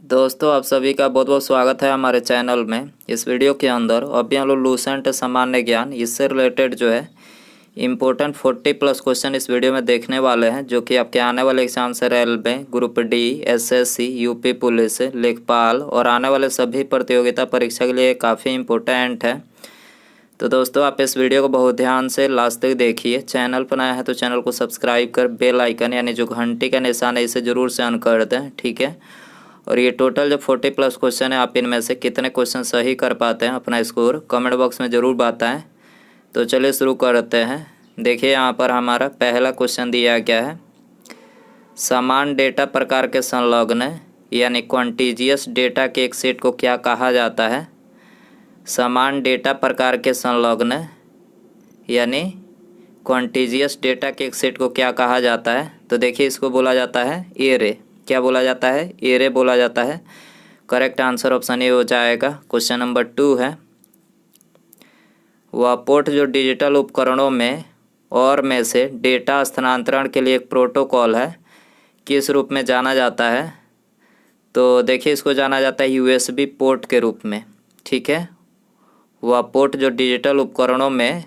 दोस्तों आप सभी का बहुत बहुत स्वागत है हमारे चैनल में। इस वीडियो के अंदर अभी हम लोग लूसेंट सामान्य ज्ञान इससे रिलेटेड जो है इम्पोर्टेंट 40+ क्वेश्चन इस वीडियो में देखने वाले हैं, जो कि आपके आने वाले एग्जाम से railway, group D, SSC, UP police, लेखपाल और आने वाले सभी प्रतियोगिता परीक्षा के लिए काफ़ी इम्पोर्टेंट है। तो दोस्तों आप इस वीडियो को बहुत ध्यान से लास्ट तक देखिए। चैनल पर नया है तो चैनल को सब्सक्राइब कर बेल आइकन यानी जो घंटी का निशान है इसे ज़रूर से ऑन कर दें, ठीक है। और ये टोटल जो 40+ क्वेश्चन है, आप इनमें से कितने क्वेश्चन सही कर पाते हैं अपना स्कोर कमेंट बॉक्स में ज़रूर बताएं। तो चलिए शुरू करते हैं। देखिए यहाँ पर हमारा पहला क्वेश्चन दिया गया है, समान डेटा प्रकार के संलग्न यानी क्वांटिजियस डेटा के एक सेट को क्या कहा जाता है। समान डेटा प्रकार के संलग्न यानी क्वांटिजियस डेटा के एक सेट को क्या कहा जाता है। तो देखिए इसको बोला जाता है एरे। क्या बोला जाता है? एरे बोला जाता है। करेक्ट आंसर ऑप्शन ए हो जाएगा। क्वेश्चन नंबर 2 है, वह पोर्ट जो डिजिटल उपकरणों में और में से डेटा स्थानांतरण के लिए एक प्रोटोकॉल है, किस रूप में जाना जाता है। तो देखिए इसको जाना जाता है यूएसबी पोर्ट के रूप में, ठीक है। वह पोर्ट जो डिजिटल उपकरणों में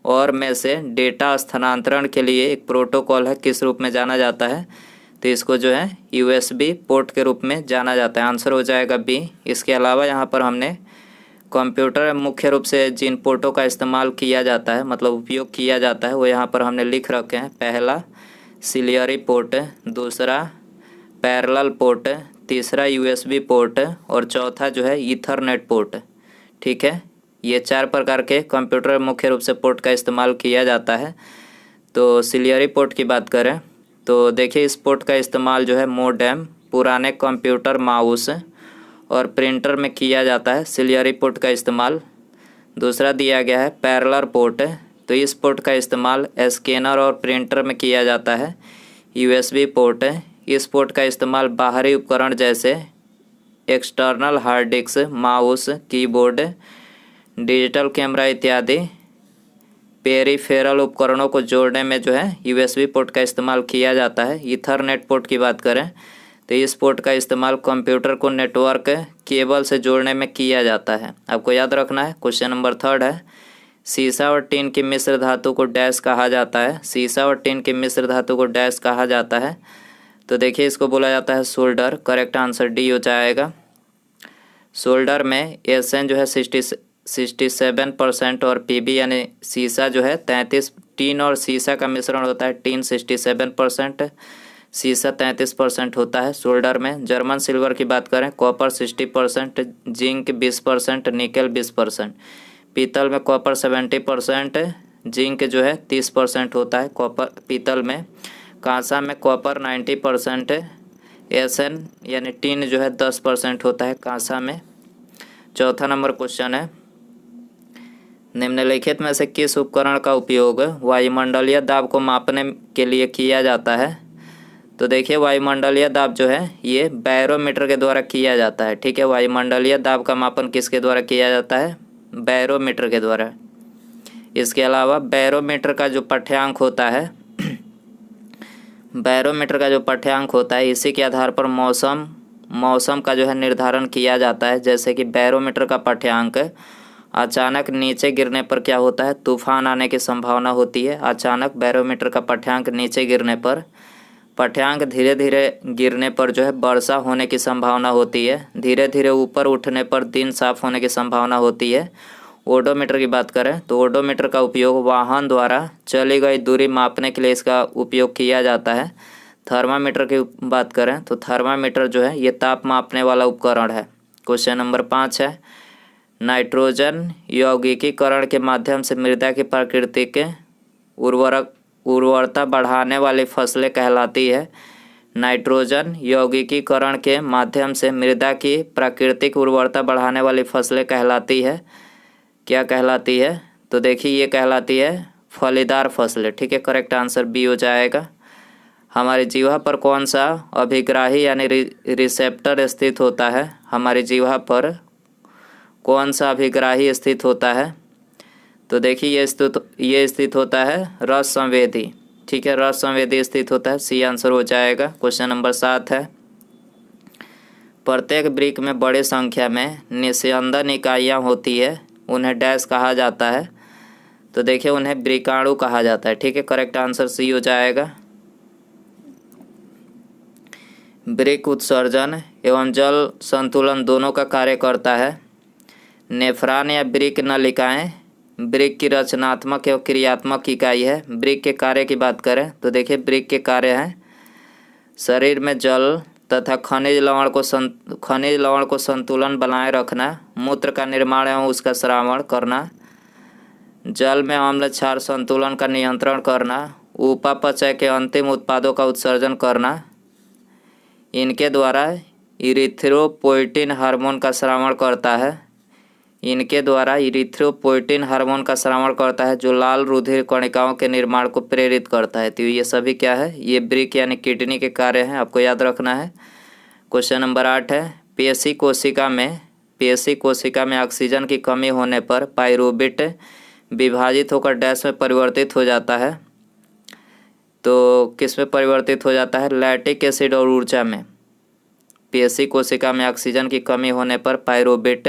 और में से डेटा स्थानांतरण के लिए एक प्रोटोकॉल है, किस रूप में जाना जाता है। तो इसको जो है यूएसबी पोर्ट के रूप में जाना जाता है। आंसर हो जाएगा बी। इसके अलावा यहाँ पर हमने कंप्यूटर में मुख्य रूप से जिन पोर्टों का इस्तेमाल किया जाता है, मतलब उपयोग किया जाता है, वो यहाँ पर हमने लिख रखे हैं। पहला सीरियल पोर्ट, दूसरा पैरेलल पोर्ट, तीसरा यूएसबी पोर्ट और चौथा जो है ईथरनेट पोर्ट, ठीक है। ये 4 प्रकार के कंप्यूटर में मुख्य रूप से पोर्ट का इस्तेमाल किया जाता है। तो सीरियल पोर्ट की बात करें तो देखिए इस पोर्ट का इस्तेमाल जो है मोडेम, पुराने कंप्यूटर, माउस और प्रिंटर में किया जाता है। सीरियल पोर्ट का इस्तेमाल। दूसरा दिया गया है पैरेलल पोर्ट, तो इस पोर्ट का इस्तेमाल स्कैनर और प्रिंटर में किया जाता है। यूएसबी पोर्ट, इस पोर्ट का इस्तेमाल बाहरी उपकरण जैसे external hard disk, mouse, keyboard, digital camera इत्यादि पेरिफेरल उपकरणों को जोड़ने में जो है यूएसबी पोर्ट का इस्तेमाल किया जाता है। ईथरनेट पोर्ट की बात करें तो इस पोर्ट का इस्तेमाल कंप्यूटर को नेटवर्क केबल से जोड़ने में किया जाता है। आपको याद रखना है। क्वेश्चन नंबर 3 है, सीसा और टीन की मिश्र धातु को डैश कहा जाता है। सीसा और टीन की मिश्र धातु को डैश कहा जाता है। तो देखिए इसको बोला जाता है सोल्डर। करेक्ट आंसर डी हो जाएगा। सोल्डर में एसएन जो है 67% और पीबी यानी सीसा जो है 33। टीन और सीसा का मिश्रण होता है। टीन 67%, सीसा 33% होता है सोल्डर में। जर्मन सिल्वर की बात करें, कॉपर 60%, जिंक 20%, निकल 20%। पीतल में कॉपर 70%, जिंक जो है 30% होता है कॉपर पीतल में। कांसा में कॉपर 90%, एसएन यानी टीन जो है 10% होता है कांसा में। चौथा नंबर क्वेश्चन है, निम्नलिखित में से किस उपकरण का उपयोग वायुमंडलीय दाब को मापने के लिए किया जाता है। तो देखिए वायुमंडलीय दाब जो है ये बैरोमीटर के द्वारा किया जाता है, ठीक है। वायुमंडलीय दाब का मापन किसके द्वारा किया जाता है? बैरोमीटर के द्वारा। इसके अलावा बैरोमीटर का जो पाठ्यांक होता है बैरोमीटर का जो पाठ्यांक होता है इसी के आधार पर मौसम का जो है निर्धारण किया जाता है। जैसे कि बैरोमीटर का पाठ्यांक अचानक नीचे गिरने पर क्या होता है? तूफान आने की संभावना होती है। अचानक बैरोमीटर का पाठ्यांक नीचे गिरने पर, पाठ्यांक धीरे धीरे गिरने पर जो है वर्षा होने की संभावना होती है। धीरे धीरे ऊपर उठने पर दिन साफ होने की संभावना होती है। ओडोमीटर की बात करें तो ओडोमीटर का उपयोग वाहन द्वारा चली गई दूरी मापने के लिए इसका उपयोग किया जाता है। थर्मामीटर की बात करें तो थर्मामीटर जो है ये ताप मापने वाला उपकरण है। क्वेश्चन नंबर 5 है, नाइट्रोजन यौगिकीकरण के माध्यम से मृदा की प्राकृतिक उर्वरता बढ़ाने वाली फसलें कहलाती है। नाइट्रोजन यौगिकीकरण के माध्यम से मृदा की प्राकृतिक उर्वरता बढ़ाने वाली फसलें कहलाती है। क्या कहलाती है? तो देखिए ये कहलाती है फलीदार फसलें, ठीक है। करेक्ट आंसर बी हो जाएगा। हमारी जीवा पर कौन सा अभिग्राही यानी रिसेप्टर स्थित होता है? हमारी जीवा पर कौन सा अभिग्राही स्थित होता है? तो देखिए ये स्थित होता है रस संवेदी, ठीक है। रस संवेदी स्थित होता है। सी आंसर हो जाएगा। क्वेश्चन नंबर 7 है, प्रत्येक ब्रिक में बड़ी संख्या में निस्यंदन इकाइयाँ होती है, उन्हें डैश कहा जाता है। तो देखिए उन्हें ब्रिकाणु कहा जाता है। ठीक है, करेक्ट आंसर सी हो जाएगा। ब्रिक उत्सर्जन एवं जल संतुलन दोनों का कार्य करता है। नेफ्रॉन या ब्रिक नलिकाएं ब्रिक की रचनात्मक एवं क्रियात्मक इकाई है। ब्रिक के कार्य की बात करें तो देखिए ब्रिक के कार्य हैं शरीर में जल तथा खनिज लवण को संतुलन बनाए रखना, मूत्र का निर्माण एवं उसका श्रावण करना, जल में अम्ल क्षार संतुलन का नियंत्रण करना, उपापचय के अंतिम उत्पादों का उत्सर्जन करना। इनके द्वारा इरिथ्रोपोइटिन हार्मोन का श्रावण करता है। जो लाल रुधिर कणिकाओं के निर्माण को प्रेरित करता है। तो ये सभी क्या है, ये ब्रिक यानी किडनी के कार्य हैं, आपको याद रखना है। क्वेश्चन नंबर 8 है पेशी कोशिका में ऑक्सीजन की कमी होने पर पाइरूवेट विभाजित होकर डैश में परिवर्तित हो जाता है। तो किस में परिवर्तित हो जाता है, लैक्टिक एसिड और ऊर्जा में। पेशी कोशिका में ऑक्सीजन की कमी होने पर पाइरूवेट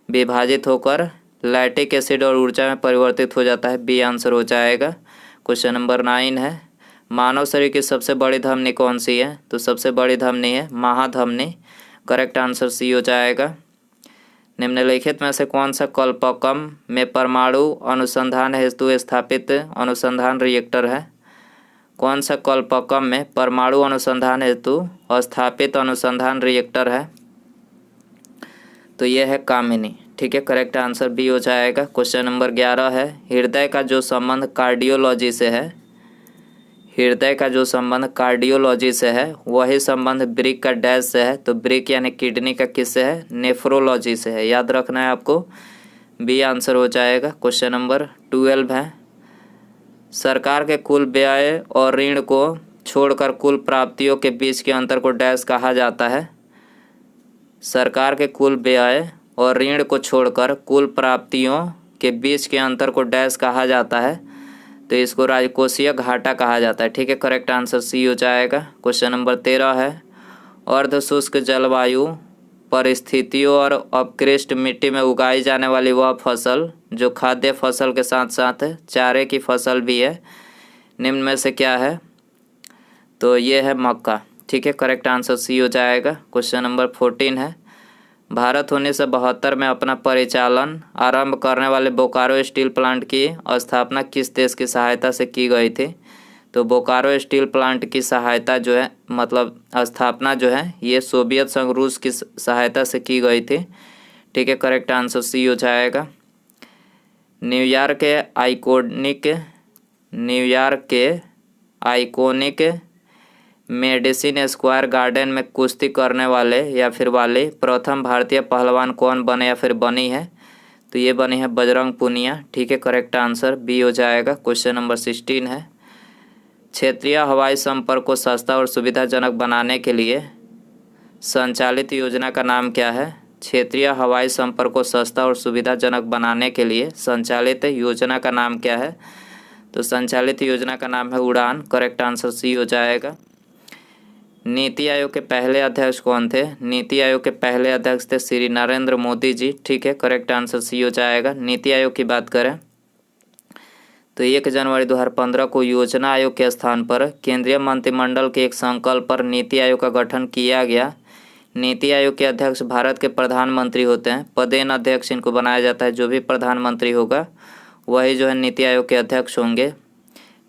विभाजित होकर लैक्टिक एसिड और ऊर्जा में परिवर्तित हो जाता है। बी आंसर हो जाएगा। क्वेश्चन नंबर 9 है मानव शरीर की सबसे बड़ी धमनी कौन सी है। तो सबसे बड़ी धमनी है महाधमनी। करेक्ट आंसर सी हो जाएगा। निम्नलिखित में से कौन सा कल्पकम में परमाणु अनुसंधान हेतु स्थापित अनुसंधान रिएक्टर है। कौन सा कल्पकम में परमाणु अनुसंधान हेतु स्थापित अनुसंधान रिएक्टर है। तो यह है कामिनी। ठीक है, करेक्ट आंसर बी हो जाएगा। क्वेश्चन नंबर 11 है हृदय का जो संबंध कार्डियोलॉजी से है वही संबंध ब्रिक का डैश से है। तो ब्रिक यानी किडनी का किससे है, नेफ्रोलॉजी से है। याद रखना है आपको, बी आंसर हो जाएगा। क्वेश्चन नंबर 12 है सरकार के कुल व्यय और ऋण को छोड़कर कुल प्राप्तियों के बीच के अंतर को डैश कहा जाता है। सरकार के कुल व्यय और ऋण को छोड़कर कुल प्राप्तियों के बीच के अंतर को डैश कहा जाता है। तो इसको राजकोषीय घाटा कहा जाता है। ठीक है, करेक्ट आंसर सी हो जाएगा। क्वेश्चन नंबर 13 है अर्ध शुष्क जलवायु परिस्थितियों और अपकृष्ट मिट्टी में उगाई जाने वाली वह फसल जो खाद्य फसल के साथ साथ चारे की फसल भी है, निम्न में से क्या है। तो ये है मक्का। ठीक है, करेक्ट आंसर सी हो जाएगा। क्वेश्चन नंबर 14 है भारत 1972 में अपना परिचालन आरंभ करने वाले बोकारो स्टील प्लांट की स्थापना किस देश की सहायता से की गई थी। तो बोकारो स्टील प्लांट की सहायता जो है मतलब स्थापना जो है ये सोवियत संघ रूस की सहायता से की गई थी। ठीक है, करेक्ट आंसर सी हो जाएगा। न्यूयॉर्क के आइकॉनिक मेडिसिन स्क्वायर गार्डन में कुश्ती करने वाले या फिर वाली प्रथम भारतीय पहलवान कौन बने या फिर बनी है। तो ये बनी है बजरंग पूनिया। ठीक है, करेक्ट आंसर बी हो जाएगा। क्वेश्चन नंबर 16 है क्षेत्रीय हवाई संपर्क को सस्ता और सुविधाजनक बनाने के लिए संचालित योजना का नाम क्या है। क्षेत्रीय हवाई संपर्क को सस्ता और सुविधाजनक बनाने के लिए संचालित योजना का नाम क्या है। तो संचालित योजना का नाम है उड़ान। करेक्ट आंसर सी हो जाएगा। नीति आयोग के पहले अध्यक्ष कौन थे। नीति आयोग के पहले अध्यक्ष थे श्री नरेंद्र मोदी जी। ठीक है, करेक्ट आंसर सी हो जाएगा। नीति आयोग की बात करें तो 1 जनवरी 2015 को योजना आयोग के स्थान पर केंद्रीय मंत्रिमंडल के एक संकल्प पर नीति आयोग का गठन किया गया। नीति आयोग के अध्यक्ष भारत के प्रधानमंत्री होते हैं। पदेन अध्यक्ष इनको बनाया जाता है। जो भी प्रधानमंत्री होगा वही जो है नीति आयोग के अध्यक्ष होंगे।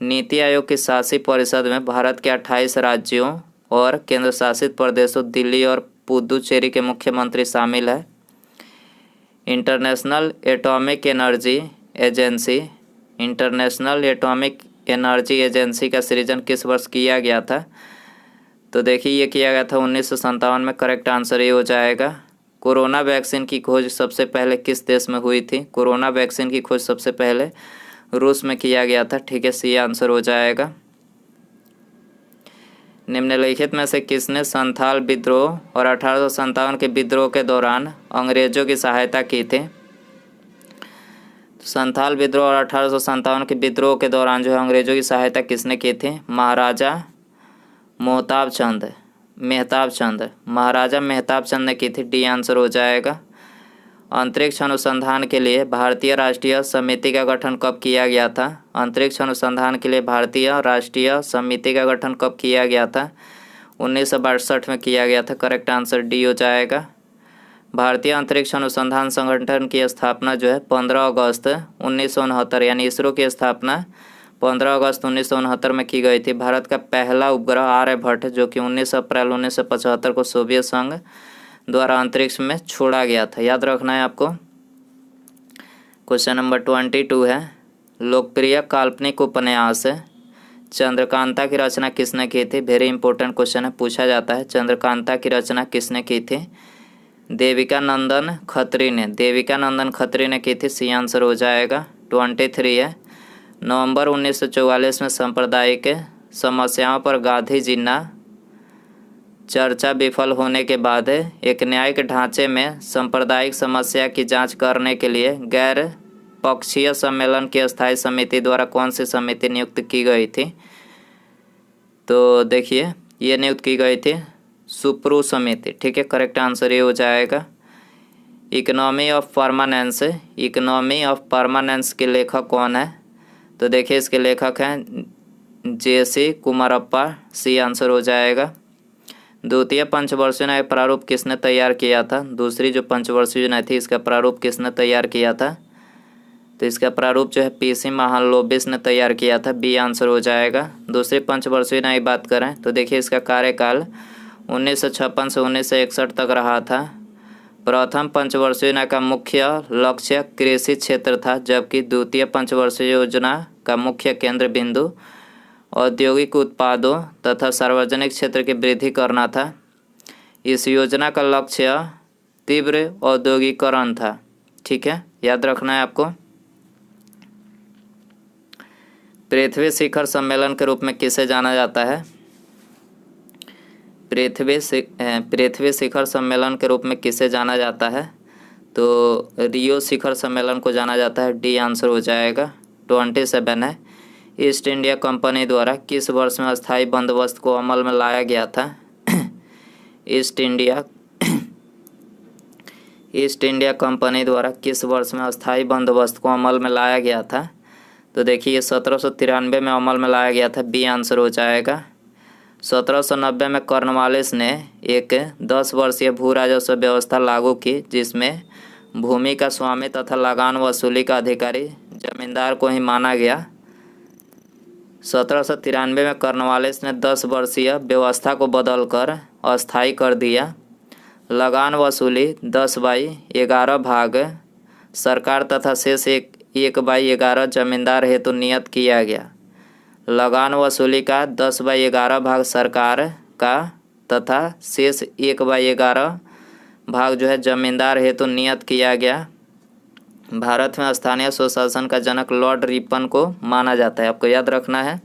नीति आयोग की शासी परिषद में भारत के 28 राज्यों और केंद्र शासित प्रदेशों दिल्ली और पुदुचेरी के मुख्यमंत्री शामिल है। इंटरनेशनल एटॉमिक एनर्जी एजेंसी का सृजन किस वर्ष किया गया था। तो देखिए ये किया गया था 1957 में। करेक्ट आंसर ये हो जाएगा। कोरोना वैक्सीन की खोज सबसे पहले किस देश में हुई थी। कोरोना वैक्सीन की खोज सबसे पहले रूस में किया गया था। ठीक है, सी आंसर हो जाएगा। निम्नलिखित में से किसने संथाल विद्रोह और 1857 के विद्रोह के दौरान अंग्रेजों की सहायता की थी। संथाल विद्रोह और 1857 के विद्रोह के दौरान जो है अंग्रेजों की सहायता किसने की थी। महाराजा मोहताब चंद मेहताब चंद, महाराजा मेहताब चंद ने की थी, डी आंसर हो जाएगा। अंतरिक्ष अनुसंधान के लिए भारतीय राष्ट्रीय समिति का गठन कब किया गया था? अंतरिक्ष अनुसंधान के लिए भारतीय राष्ट्रीय समिति का गठन कब किया गया था? 1962 में किया गया था। करेक्ट आंसर डी हो जाएगा। भारतीय अंतरिक्ष अनुसंधान संगठन की स्थापना जो है 15 अगस्त 1969 यानी इसरो की स्थापना 15 अगस्त 1969 में की गई थी। भारत का पहला उपग्रह आर्यभट्ट जो कि 19 अप्रैल 1975 को सोवियत संघ द्वारा अंतरिक्ष में छोड़ा गया था। याद रखना है आपको। क्वेश्चन नंबर 22 है, लोकप्रिय काल्पनिक उपन्यास चंद्रकांता की रचना किसने की थी? वेरी इंपॉर्टेंट क्वेश्चन है, पूछा जाता है। चंद्रकांता की रचना किसने की थी? देविका नंदन खत्री ने, देविका नंदन खत्री ने की थी। सी आंसर हो जाएगा। 23 है, नवंबर 1944 में सांप्रदायिक समस्याओं पर गांधी जी ने चर्चा विफल होने के बाद एक न्यायिक ढांचे में सांप्रदायिक समस्या की जांच करने के लिए गैर पक्षीय सम्मेलन की स्थायी समिति द्वारा कौन सी समिति नियुक्त की गई थी? तो देखिए ये नियुक्त की गई थी सुप्रू समिति। ठीक है, करेक्ट आंसर ये हो जाएगा। Economy of permanence, economy of permanence के लेखक कौन है? तो देखिए इसके लेखक हैं जे.सी. कुमारप्पा। सी आंसर हो जाएगा। द्वितीय पंचवर्षीय न्याय प्रारूप किसने तैयार किया था? दूसरी जो पंचवर्षीय न्याय थी इसका प्रारूप किसने तैयार किया था? तो इसका प्रारूप जो है पी.सी. महालनोबिस ने तैयार किया था। बी आंसर हो जाएगा। दूसरी पंचवर्षीय न्याय की बात करें तो देखिए इसका कार्यकाल 1956 से 1961 तक रहा था। प्रथम पंचवर्षीय योजना का मुख्य लक्ष्य कृषि क्षेत्र था, जबकि द्वितीय पंचवर्षीय योजना का मुख्य केंद्र बिंदु औद्योगिक उत्पादों तथा सार्वजनिक क्षेत्र की वृद्धि करना था। इस योजना का लक्ष्य तीव्र औद्योगिकरण था। ठीक है, याद रखना है आपको। पृथ्वी शिखर सम्मेलन के रूप में किसे जाना जाता है? पृथ्वी शिखर सम्मेलन के रूप में किसे जाना जाता है? तो रियो शिखर सम्मेलन को जाना जाता है। डी आंसर हो जाएगा। 27 है, ईस्ट इंडिया कंपनी द्वारा किस वर्ष में अस्थायी बंदोबस्त को अमल में लाया गया था? ईस्ट इंडिया कंपनी द्वारा किस वर्ष में अस्थायी बंदोबस्त को अमल में लाया गया था? तो देखिए 1793 में अमल में लाया गया था। बी आंसर हो जाएगा। 1790 में कॉर्नवालिस ने एक 10 वर्षीय भू राजस्व व्यवस्था लागू की, जिसमें भूमि का स्वामी तथा लगान वसूली का अधिकारी जमींदार को ही माना गया। 1793 में कॉर्नवालिस ने 10 वर्षीय व्यवस्था को बदलकर अस्थायी कर दिया। लगान वसूली 10/11 भाग सरकार तथा शेष 1/11 जमींदार हेतु नियत किया गया। लगान वसूली का 10/11 भाग सरकार का तथा शेष 1/11 भाग जो है जमींदार हेतु नियत किया गया। भारत में स्थानीय स्वशासन का जनक लॉर्ड रिपन को माना जाता है। आपको याद रखना है।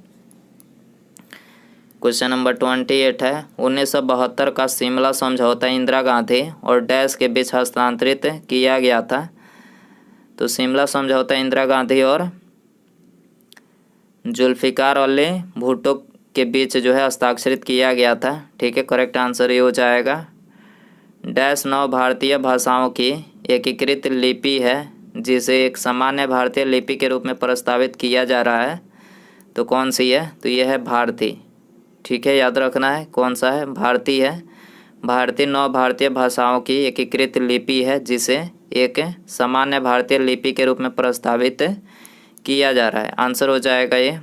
क्वेश्चन नंबर 28 है, 1972 का शिमला समझौता इंदिरा गांधी और डैश के बीच हस्तांतरित किया गया था। तो शिमला समझौता इंदिरा गांधी और जुल्फिकार अली भुट्टो के बीच जो है हस्ताक्षरित किया गया था। ठीक है, करेक्ट आंसर ये हो जाएगा। डैश 9 भारतीय भाषाओं की एकीकृत लिपि है, जिसे एक सामान्य भारतीय लिपि के रूप में प्रस्तावित किया जा रहा है। तो कौन सी है? तो यह है भारती। ठीक है, याद रखना है कौन सा है, भारती है। भारती 9 भारतीय भाषाओं की एकीकृत लिपि है, जिसे एक सामान्य भारतीय लिपि के रूप में प्रस्तावित किया जा रहा है। आंसर हो जाएगा ये।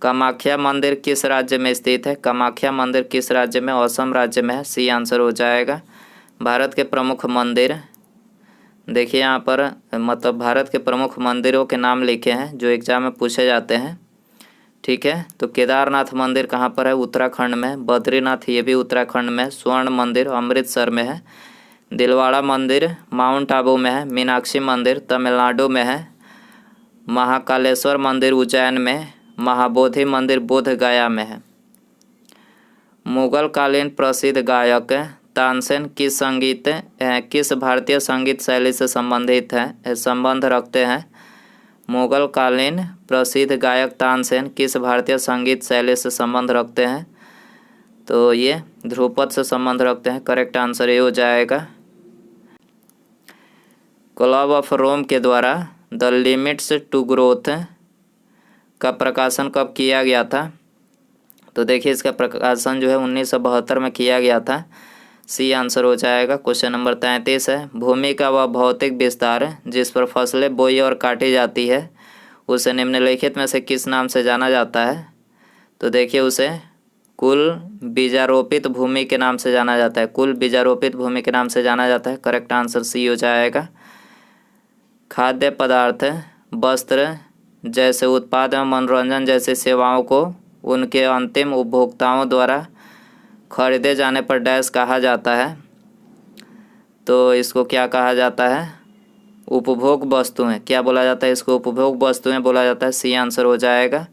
कामाख्या मंदिर किस राज्य में स्थित है? कामाख्या मंदिर किस राज्य में? असम राज्य में है। सी आंसर हो जाएगा। भारत के प्रमुख मंदिर देखिए यहाँ पर, मतलब भारत के प्रमुख मंदिरों के नाम लिखे हैं जो एग्जाम में पूछे जाते हैं। ठीक है, तो केदारनाथ मंदिर कहाँ पर है? उत्तराखंड में। बद्रीनाथ ये भी उत्तराखंड में। स्वर्ण मंदिर अमृतसर में है। दिलवाड़ा मंदिर माउंट आबू में है। मीनाक्षी मंदिर तमिलनाडु में है। महाकालेश्वर मंदिर उज्जैन में। महाबोधि मंदिर बोध गया में है। मुगल कालीन प्रसिद्ध गायक तानसेन किस भारतीय संगीत शैली से संबंध रखते हैं? मुगल कालीन प्रसिद्ध गायक तानसेन किस भारतीय संगीत शैली से संबंध रखते हैं? तो ये ध्रुवपद से संबंध रखते हैं। करेक्ट आंसर ये हो जाएगा। क्लब ऑफ रोम के द्वारा द लिमिट्स टू ग्रोथ का प्रकाशन कब किया गया था? तो देखिए इसका प्रकाशन जो है 1972 में किया गया था। सी आंसर हो जाएगा। क्वेश्चन नंबर 33 है, भूमि का वह भौतिक विस्तार जिस पर फसलें बोई और काटी जाती है उसे निम्नलिखित में से किस नाम से जाना जाता है? तो देखिए उसे कुल बीजारोपित भूमि के नाम से जाना जाता है। कुल बीजारोपित भूमि के नाम से जाना जाता है। करेक्ट आंसर सी हो जाएगा। खाद्य पदार्थ, वस्त्र जैसे उत्पाद एवं मनोरंजन जैसी सेवाओं को उनके अंतिम उपभोक्ताओं द्वारा खरीदे जाने पर डैश कहा जाता है? तो इसको क्या कहा जाता है? उपभोग वस्तुएं। क्या बोला जाता है इसको? उपभोग वस्तुएं बोला जाता है। सी आंसर हो जाएगा।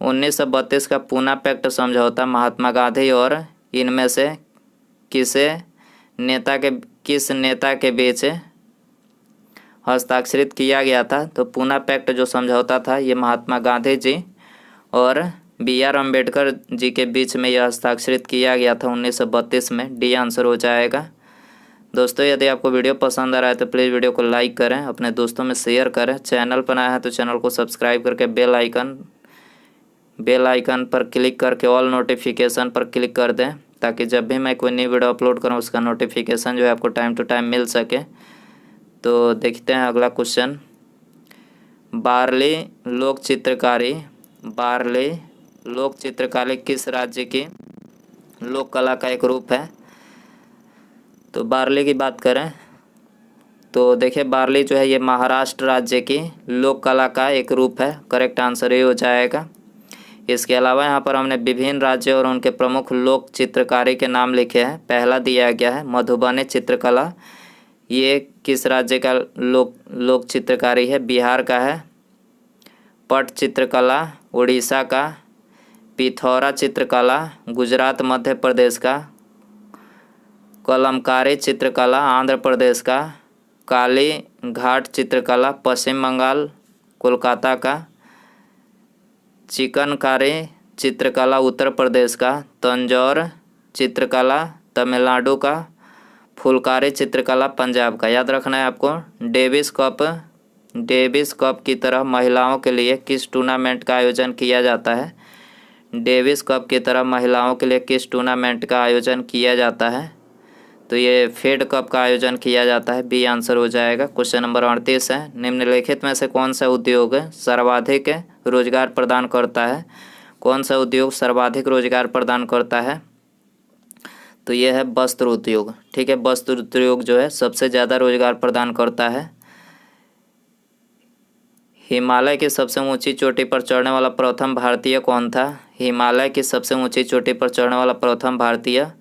1932 का पूना पैक्ट समझौता महात्मा गांधी और इनमें से किस नेता के बीच हस्ताक्षरित किया गया था? तो पूना पैक्ट जो समझौता था ये महात्मा गांधी जी और BR अम्बेडकर जी के बीच में यह हस्ताक्षरित किया गया था 1932 में। डी आंसर हो जाएगा। दोस्तों यदि आपको वीडियो पसंद आ रहा है तो प्लीज़ वीडियो को लाइक करें, अपने दोस्तों में शेयर करें। चैनल पर आया है तो चैनल को सब्सक्राइब करके बेल आइकन पर क्लिक करके ऑल नोटिफिकेशन पर क्लिक कर दें, ताकि जब भी मैं कोई नई वीडियो अपलोड करूं उसका नोटिफिकेशन जो है आपको टाइम टू टाइम मिल सके। तो देखते हैं अगला क्वेश्चन। बार्ली लोक चित्रकारी किस राज्य की लोक कला का एक रूप है? तो बार्ली की बात करें तो देखिए बार्ली जो है ये महाराष्ट्र राज्य की लोक कला का एक रूप है। करेक्ट आंसर ये हो जाएगा। इसके अलावा यहाँ पर हमने विभिन्न राज्यों और उनके प्रमुख लोक चित्रकारी के नाम लिखे हैं। पहला दिया गया है मधुबनी चित्रकला। ये किस राज्य का लोक चित्रकारी है? बिहार का है। पट चित्रकला उड़ीसा का। पिथौरा चित्रकला गुजरात मध्य प्रदेश का। कलमकारी चित्रकला आंध्र प्रदेश का। काली घाट चित्रकला पश्चिम बंगाल कोलकाता का। चिकनकारी चित्रकला उत्तर प्रदेश का। तंजौर चित्रकला तमिलनाडु का। फुलकारी चित्रकला पंजाब का। याद रखना है आपको। डेविस कप की तरह महिलाओं के लिए किस टूर्नामेंट का आयोजन किया जाता है? डेविस कप की तरह महिलाओं के लिए किस टूर्नामेंट का आयोजन किया जाता है? तो ये फेड कप का आयोजन किया जाता है। बी आंसर हो जाएगा। क्वेश्चन नंबर 38 है, निम्नलिखित में से कौन सा उद्योग सर्वाधिक रोजगार प्रदान करता है? कौन सा उद्योग सर्वाधिक रोजगार प्रदान करता है? तो ये है वस्त्र उद्योग। ठीक है, वस्त्र उद्योग जो है सबसे ज़्यादा रोजगार प्रदान करता है। हिमालय की सबसे ऊंची चोटी पर चढ़ने वाला प्रथम भारतीय कौन था? हिमालय की सबसे ऊंची चोटी पर चढ़ने वाला प्रथम भारतीय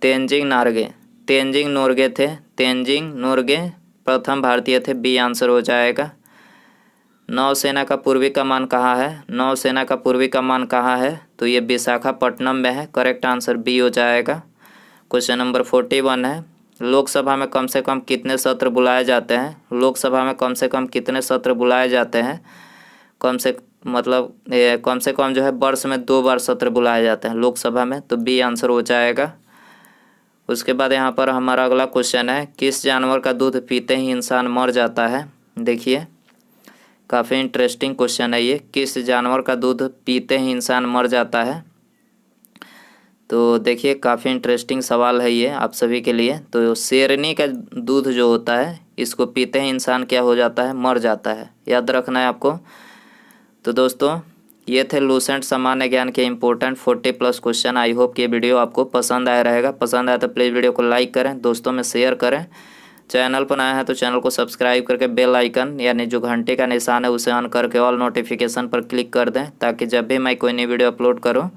तेंजिंग नोरगे थे। तेंजिंग नोरगे प्रथम भारतीय थे। बी आंसर हो जाएगा। नौसेना का पूर्वी कमान कहाँ है? नौसेना का पूर्वी कमान कहाँ है? तो ये विशाखापट्टनम में है। करेक्ट आंसर बी हो जाएगा। क्वेश्चन नंबर 41 है, लोकसभा में कम से कम कितने सत्र बुलाए जाते हैं? लोकसभा में कम से कम कितने सत्र बुलाए जाते हैं? कम से कम जो है वर्ष में 2 बार सत्र बुलाए जाते हैं लोकसभा में। तो बी आंसर हो जाएगा। उसके बाद यहाँ पर हमारा अगला क्वेश्चन है, किस जानवर का दूध पीते ही इंसान मर जाता है? देखिए काफ़ी इंटरेस्टिंग क्वेश्चन है ये। किस जानवर का दूध पीते ही इंसान मर जाता है? तो देखिए काफ़ी इंटरेस्टिंग सवाल है ये आप सभी के लिए। तो शेरनी का दूध जो होता है इसको पीते ही इंसान क्या हो जाता है? मर जाता है। याद रखना है आपको। तो दोस्तों ये थे लूसेंट सामान्य ज्ञान के इंपॉर्टेंट 40+ क्वेश्चन। आई होप कि ये वीडियो आपको पसंद आया रहेगा। पसंद आया तो प्लीज़ वीडियो को लाइक करें, दोस्तों में शेयर करें। चैनल पर आया है तो चैनल को सब्सक्राइब करके बेल आइकन यानी जो घंटे का निशान है उसे ऑन करके ऑल नोटिफिकेशन पर क्लिक कर दें, ताकि जब भी मैं कोई नई वीडियो अपलोड करूं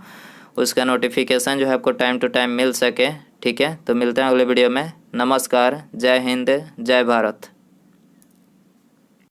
उसका नोटिफिकेशन जो है आपको टाइम टू टाइम मिल सके। ठीक है, तो मिलते हैं अगले वीडियो में। नमस्कार, जय हिंद, जय भारत।